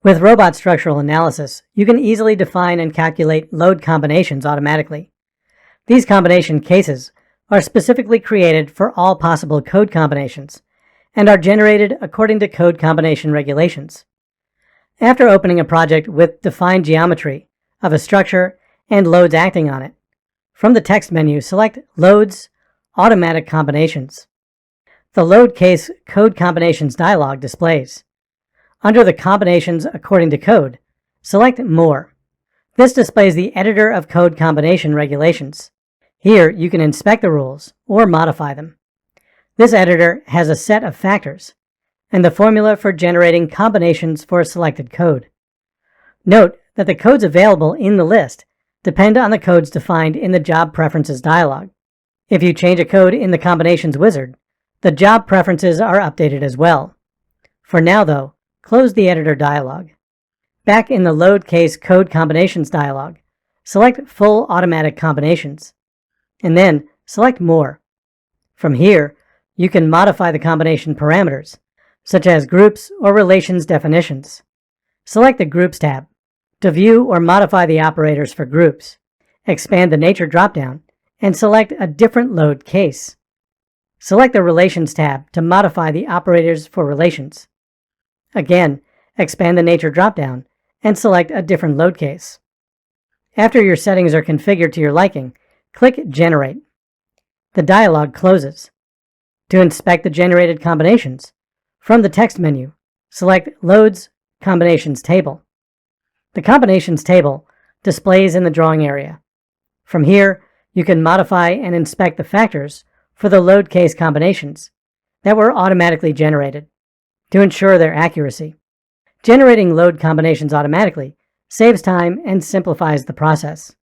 With robot structural analysis, you can easily define and calculate load combinations automatically. These combination cases are specifically created for all possible code combinations and are generated according to code combination regulations. After opening a project with defined geometry of a structure and loads acting on it, from the text menu, select Loads, Automatic Combinations. The Load Case Code Combinations dialog displays. Under the Combinations According to Code, select More. This displays the Editor of Code Combination Regulations. Here, you can inspect the rules or modify them. This editor has a set of factors and the formula for generating combinations for selected code. Note that the codes available in the list depend on the codes defined in the Job Preferences dialog. If you change a code in the Combinations wizard, the job preferences are updated as well. For now, though, close the editor dialog. Back in the Load Case Code Combinations dialog, select Full Automatic Combinations, and then select More. From here, you can modify the combination parameters, such as groups or relations definitions. Select the Groups tab to view or modify the operators for groups. Expand the Nature dropdown and select a different load case. Select the Relations tab to modify the operators for relations. Again, expand the Nature dropdown and select a different load case. After your settings are configured to your liking, click Generate. The dialog closes. To inspect the generated combinations, from the text menu, select Loads Combinations Table. The Combinations Table displays in the drawing area. From here, you can modify and inspect the factors for the load case combinations that were automatically generated to ensure their accuracy. Generating load combinations automatically saves time and simplifies the process.